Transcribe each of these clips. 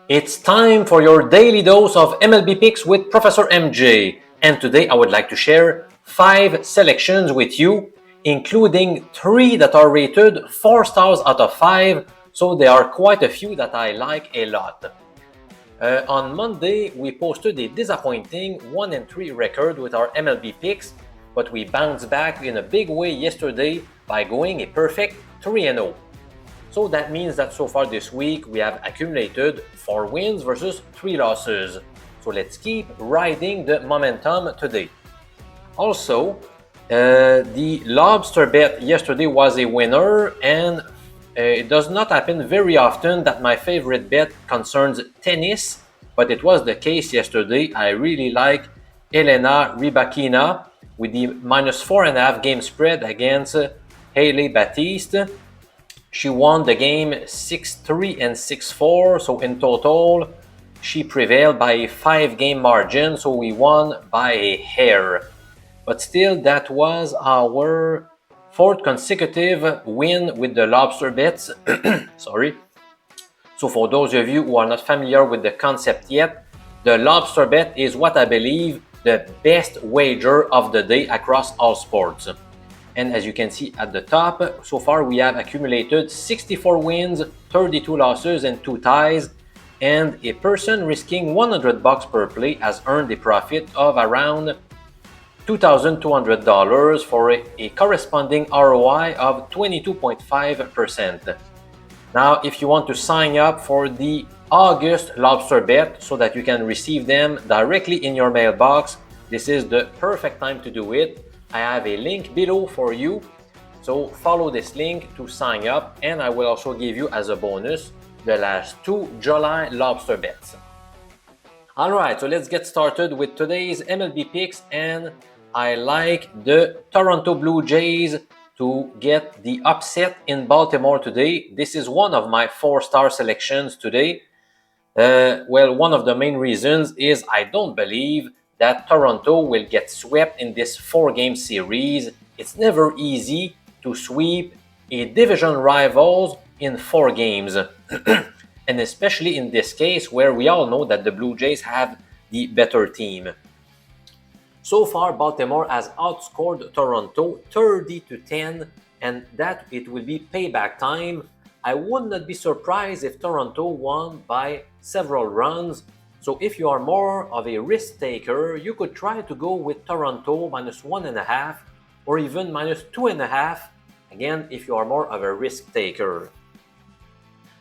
It's time for your daily dose of MLB picks with Professor MJ. And today I would like to share 5 selections with you, including 3 that are rated 4 stars out of 5. So there are quite a few that I like a lot. On Monday, we posted a disappointing 1-3 record with our MLB picks, but we bounced back in a big way yesterday by going a perfect 3-0. So that means that so far this week we have accumulated 4 wins versus 3 losses. So let's keep riding the momentum today. Also, the Lobster bet yesterday was a winner, and it does not happen very often that my favorite bet concerns tennis, but it was the case yesterday. I really like Elena Rybakina with the -4.5 game spread against Hailey Batiste. She won the game 6-3 and 6-4, so in total, she prevailed by a 5-game margin, so we won by a hair. But still, that was our 4th consecutive win with the Lobster bets. Sorry. So for those of you who are not familiar with the concept yet, the Lobster bet is what I believe the best wager of the day across all sports. And as you can see at the top, so far we have accumulated 64 wins, 32 losses, and 2 ties. And a person risking $100 per play has earned a profit of around $2,200 for a corresponding ROI of 22.5%. Now, if you want to sign up for the August Lobster bet so that you can receive them directly in your mailbox, this is the perfect time to do it. I have a link below for you, so follow this link to sign up, and I will also give you as a bonus the last 2 July Lobster bets. Alright, so let's get started with today's MLB picks, and I like the Toronto Blue Jays to get the upset in Baltimore today. This is one of my 4-star selections today. One of the main reasons is I don't believe that Toronto will get swept in this 4-game series. It's never easy to sweep a division rivals in 4 games. And especially in this case where we all know that the Blue Jays have the better team. So far, Baltimore has outscored Toronto 30-10, and that it will be payback time. I would not be surprised if Toronto won by several runs. So if you are more of a risk taker, you could try to go with Toronto -1.5 or even -2.5. Again, if you are more of a risk taker.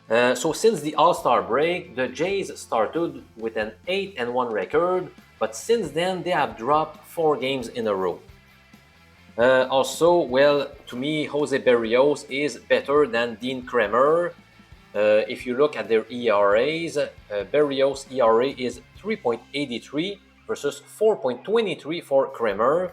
So since the All-Star break, the Jays started with an 8-1 record, but since then they have dropped 4 games in a row. To me, Jose Berrios is better than Dean Kremer. If you look at their ERAs, Berrios' ERA is 3.83 versus 4.23 for Kremer.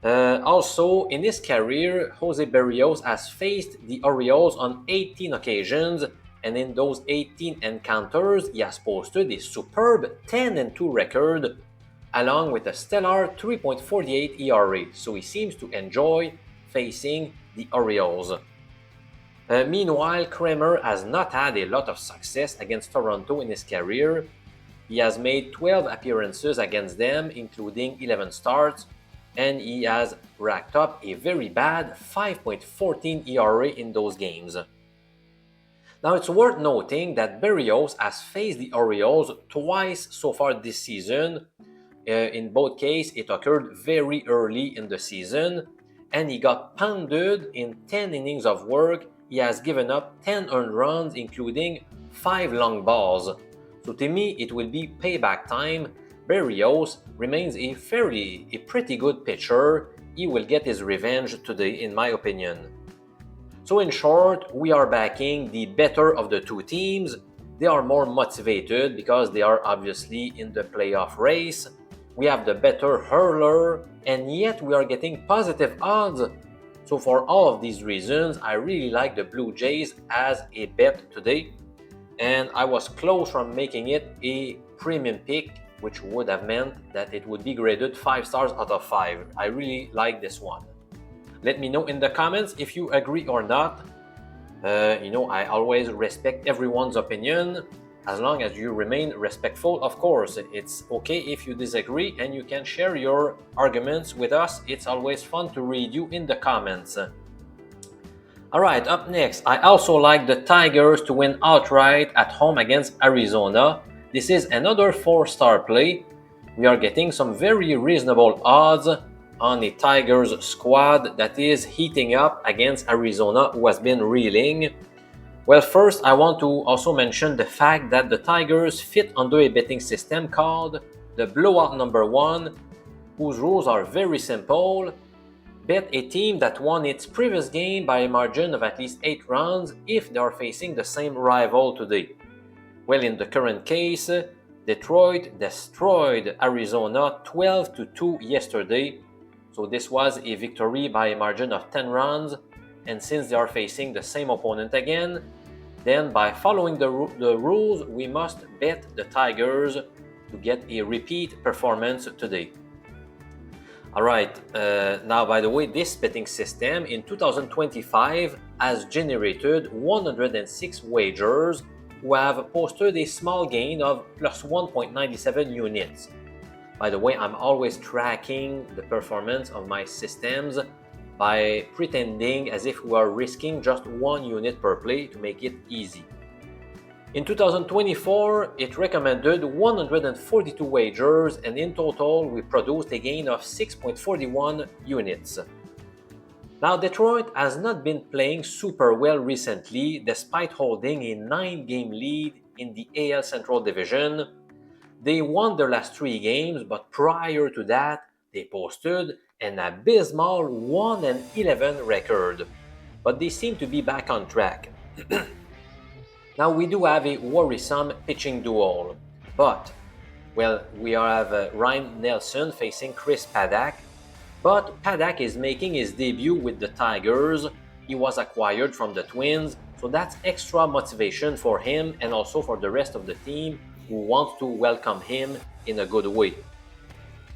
In his career, Jose Berrios has faced the Orioles on 18 occasions, and in those 18 encounters, he has posted a superb 10-2 record, along with a stellar 3.48 ERA, so he seems to enjoy facing the Orioles. Meanwhile, Kremer has not had a lot of success against Toronto in his career. He has made 12 appearances against them, including 11 starts, and he has racked up a very bad 5.14 ERA in those games. Now, it's worth noting that Berrios has faced the Orioles twice so far this season. In both cases, it occurred very early in the season, and he got pounded in 10 innings of work. He has given up 10 earned runs, including 5 long balls. So to me, it will be payback time. Berrios remains a pretty good pitcher. He will get his revenge today, in my opinion. So in short, we are backing the better of the 2 teams. They are more motivated because they are obviously in the playoff race. We have the better hurler, and yet we are getting positive odds. So for all of these reasons, I really like the Blue Jays as a bet today. And I was close from making it a premium pick, which would have meant that it would be graded 5 stars out of 5. I really like this one. Let me know in the comments if you agree or not. I always respect everyone's opinion. as long as you remain respectful, of course. It's okay if you disagree and you can share your arguments with us. It's always fun to read you in the comments. Alright, up next, I also like the Tigers to win outright at home against Arizona. This is another 4-star play. We are getting some very reasonable odds on the Tigers squad that is heating up against Arizona, who has been reeling. Well, first, I want to also mention the fact that the Tigers fit under a betting system called the blowout number 1, whose rules are very simple. Bet a team that won its previous game by a margin of at least 8 runs if they are facing the same rival today. Well, in the current case, Detroit destroyed Arizona 12-2 yesterday. So this was a victory by a margin of 10 runs. And since they are facing the same opponent again, then by following the rules, we must bet the Tigers to get a repeat performance today. Alright, now by the way, this betting system in 2025 has generated 106 wagers who have posted a small gain of plus 1.97 units. By the way, I'm always tracking the performance of my systems by pretending as if we are risking just 1 unit per play to make it easy. In 2024, it recommended 142 wagers, and in total, we produced a gain of 6.41 units. Now, Detroit has not been playing super well recently, despite holding a 9-game lead in the AL Central Division. They won their last 3 games, but prior to that, they posted an abysmal 1-11 record. But they seem to be back on track. Now, we do have a worrisome pitching duel, but, well, we have Ryan Nelson facing Chris Paddack. But Paddack is making his debut with the Tigers. He was acquired from the Twins, so that's extra motivation for him and also for the rest of the team who wants to welcome him in a good way.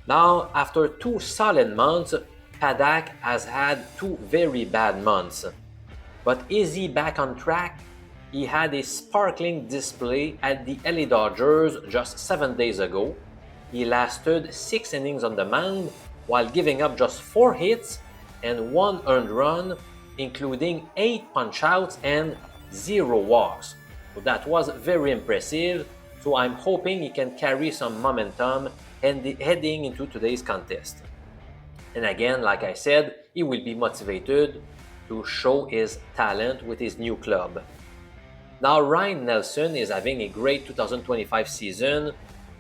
Now, after 2 solid months, Paddack has had 2 very bad months. But is he back on track? He had a sparkling display at the LA Dodgers just 7 days ago. He lasted 6 innings on the mound while giving up just 4 hits and 1 earned run, including 8 punch-outs and 0 walks. So that was very impressive, so I'm hoping he can carry some momentum heading into today's contest. And again, like I said, he will be motivated to show his talent with his new club. Now, Ryan Nelson is having a great 2025 season.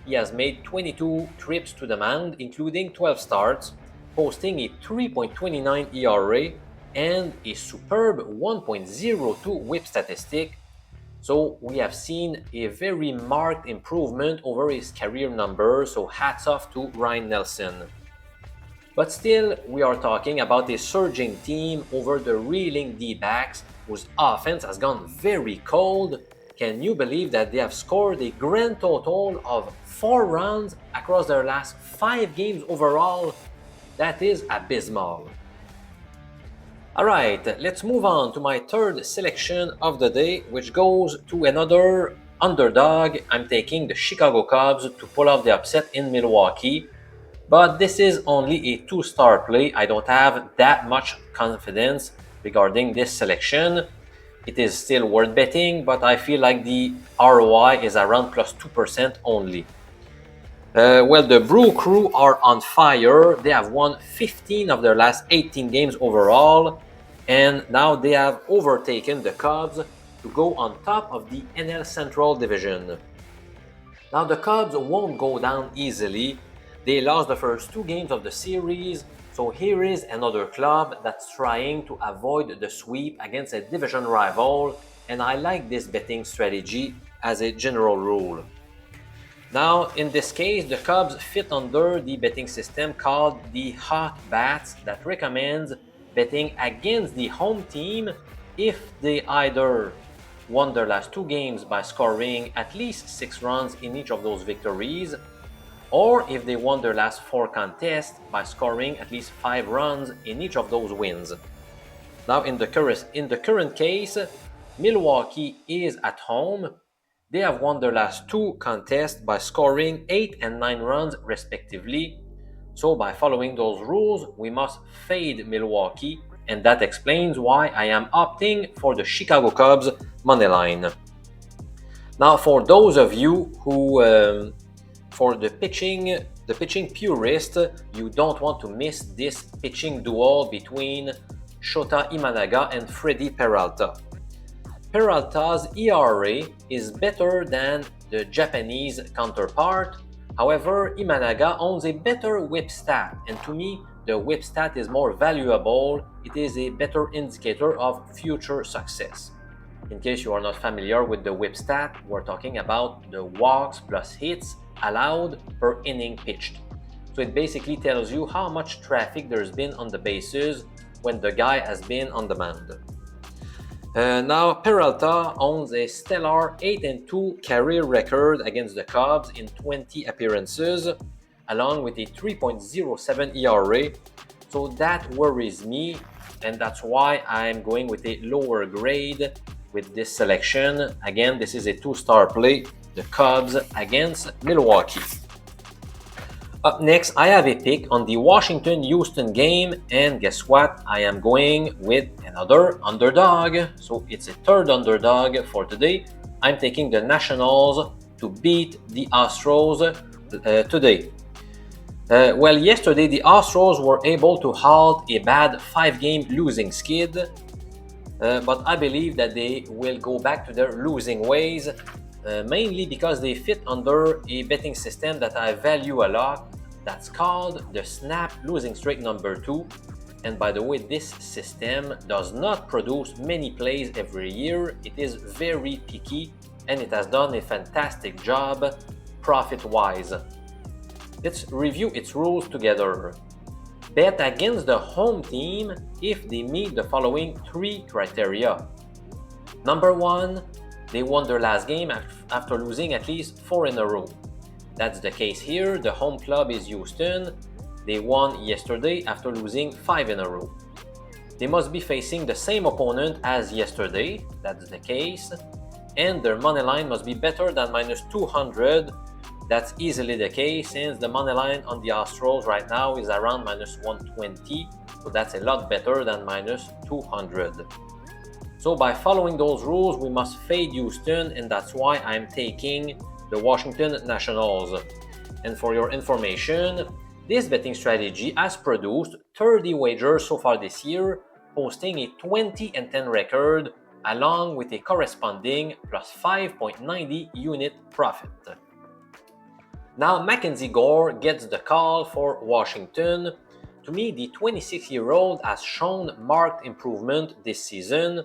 He has made 22 trips to the mound, including 12 starts, posting a 3.29 ERA and a superb 1.02 whip statistic. So we have seen a very marked improvement over his career numbers, so hats off to Ryan Nelson. But still, we are talking about a surging team over the reeling D-backs, whose offense has gone very cold. Can you believe that they have scored a grand total of 4 runs across their last 5 games overall? That is abysmal. Alright, let's move on to my third selection of the day, which goes to another underdog. I'm taking the Chicago Cubs to pull off the upset in Milwaukee. But this is only a 2-star play. I don't have that much confidence regarding this selection. It is still worth betting, but I feel like the ROI is around plus 2% only. Well, the Brew Crew are on fire. They have won 15 of their last 18 games overall, and now they have overtaken the Cubs to go on top of the NL Central Division. Now, the Cubs won't go down easily. They lost the first 2 games of the series, so here is another club that's trying to avoid the sweep against a division rival, and I like this betting strategy as a general rule. Now, in this case, the Cubs fit under the betting system called the Hot Bats that recommends betting against the home team if they either won their last 2 games by scoring at least 6 runs in each of those victories, or if they won their last 4 contests by scoring at least 5 runs in each of those wins. Now, in the current case, Milwaukee is at home. They have won their last two contests by scoring 8 and 9 runs respectively. So by following those rules, we must fade Milwaukee, and that explains why I am opting for the Chicago Cubs money line. Now, for those of you who, for the pitching purist, you don't want to miss this pitching duel between Shota Imanaga and Freddy Peralta. Peralta's ERA is better than the Japanese counterpart. However, Imanaga owns a better whip stat, and to me, the whip stat is more valuable. It is a better indicator of future success. In case you are not familiar with the whip stat, we're talking about the walks plus hits allowed per inning pitched. So it basically tells you how much traffic there's been on the bases when the guy has been on the mound. Now, Peralta owns a stellar 8-2 career record against the Cubs in 20 appearances, along with a 3.07 ERA. So that worries me, and that's why I'm going with a lower grade with this selection. Again, this is a two-star play, the Cubs against Milwaukee. Up next, I have a pick on the Washington-Houston game, and guess what? I am going with another underdog. So it's a third underdog for today. I'm taking the Nationals to beat the Astros today. Well, yesterday the Astros were able to halt a bad 5-game losing skid, but I believe that they will go back to their losing ways, mainly because they fit under a betting system that I value a lot. That's called the Snap Losing Streak number 2. And by the way, this system does not produce many plays every year. It is very picky, and it has done a fantastic job profit-wise. Let's review its rules together. Bet against the home team if they meet the following 3 criteria. Number 1, they won their last game after losing at least 4 in a row. That's the case here. The home club is Houston. They won yesterday after losing 5 in a row. They must be facing the same opponent as yesterday. That's the case. And their money line must be better than minus 200. That's easily the case since the money line on the Astros right now is around minus 120. So that's a lot better than minus 200. So by following those rules, we must fade Houston, and that's why I'm taking the Washington Nationals. And for your information, this betting strategy has produced 30 wagers so far this year, posting a 20-10 record along with a corresponding plus 5.90 unit profit. Now, Mackenzie Gore gets the call for Washington. To me, the 26-year-old has shown marked improvement this season.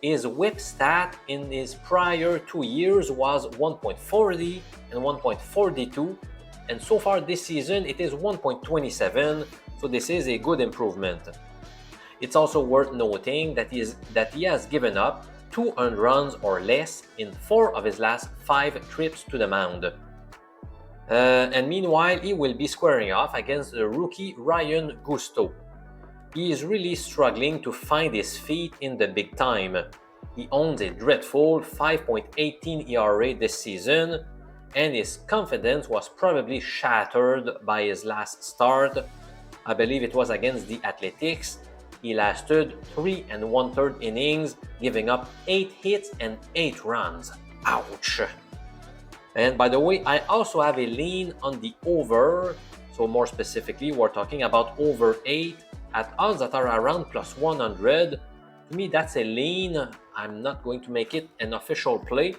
His whip stat in his prior 2 years was 1.40 and 1.42, and so far this season it is 1.27, so this is a good improvement. It's also worth noting that he has given up 2 earned runs or less in 4 of his last 5 trips to the mound. And meanwhile, he will be squaring off against the rookie Ryan Gusto. He is really struggling to find his feet in the big time. He owns a dreadful 5.18 ERA this season, and his confidence was probably shattered by his last start. I believe it was against the Athletics. He lasted 3 1/3 innings, giving up 8 hits and 8 runs. Ouch! And by the way, I also have a lean on the over. So more specifically, we're talking about over 8 at odds that are around plus 100. To me, that's a lean. I'm not going to make it an official play.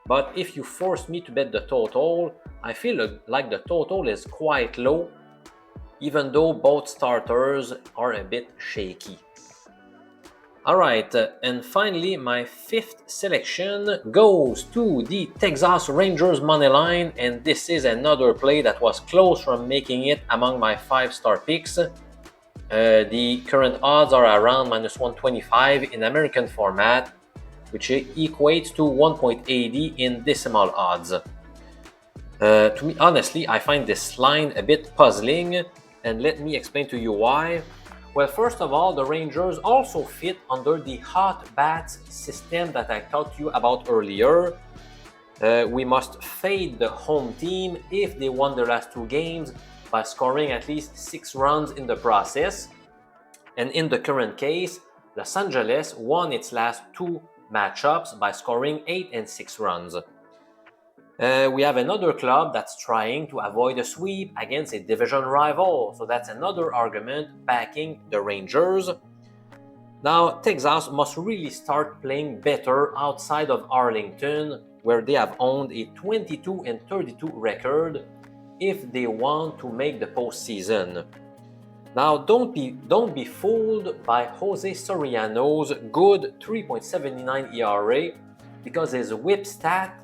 But if you force me to bet the total, I feel like the total is quite low, even though both starters are a bit shaky. Alright, and finally, my 5th selection goes to the Texas Rangers money line, and this is another play that was close from making it among my 5-star picks. The current odds are around minus 125 in American format, which equates to 1.80 in decimal odds. To me, honestly, I find this line a bit puzzling, and let me explain to you why. Well, first of all, the Rangers also fit under the hot bats system that I talked to you about earlier. We must fade the home team if they won their last 2 games by scoring at least 6 runs in the process. And in the current case, Los Angeles won its last 2 matchups by scoring 8 and 6 runs. We have another club that's trying to avoid a sweep against a division rival, so that's another argument backing the Rangers. Now, Texas must really start playing better outside of Arlington, where they have owned a 22 and 32 record if they want to make the postseason. Now, don't be fooled by Jose Soriano's good 3.79 ERA, because his whip stat,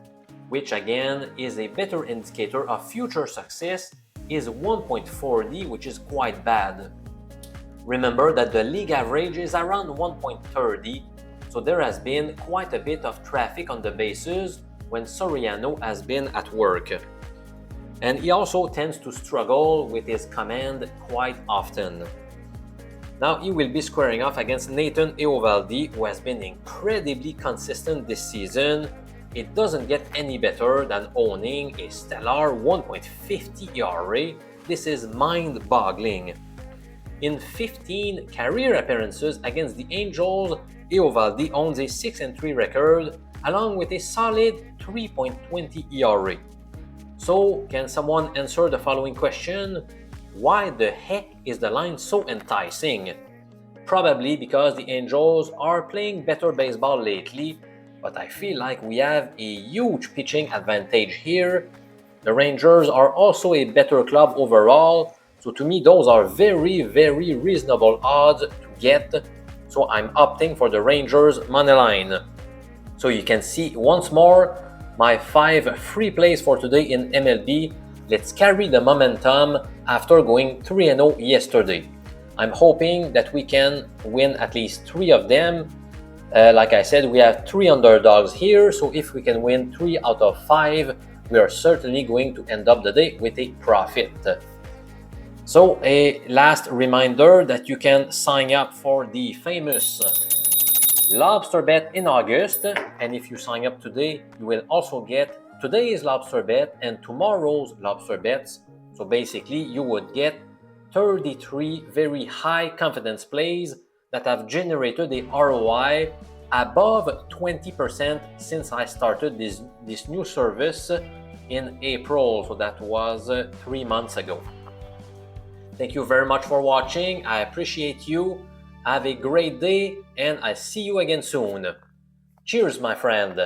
which again is a better indicator of future success, is 1.40, which is quite bad. Remember that the league average is around 1.30, so there has been quite a bit of traffic on the bases when Soriano has been at work. And he also tends to struggle with his command quite often. Now he will be squaring off against Nathan Eovaldi, who has been incredibly consistent this season. It doesn't get any better than owning a stellar 1.50 ERA. This is mind-boggling. In 15 career appearances against the Angels, Eovaldi owns a 6-3 record, along with a solid 3.20 ERA. So, can someone answer the following question? Why the heck is the line so enticing? Probably because the Angels are playing better baseball lately, but I feel like we have a huge pitching advantage here. The Rangers are also a better club overall, so to me those are very, very reasonable odds to get, so I'm opting for the Rangers money line. So you can see once more my 5 free plays for today in MLB. Let's carry the momentum after going 3-0 yesterday. I'm hoping that we can win at least 3 of them. Like I said, we have 3 underdogs here, so if we can win 3 out of 5, we are certainly going to end up the day with a profit. So a last reminder that you can sign up for the famous Lobster bet in August, and if you sign up today, you will also get today's Lobster bet and tomorrow's Lobster bets. So basically, you would get 33 very high confidence plays that have generated a ROI above 20% since I started this new service in April. So that was 3 months ago. Thank you very much for watching. I appreciate you. Have a great day, and I see you again soon. Cheers, my friend.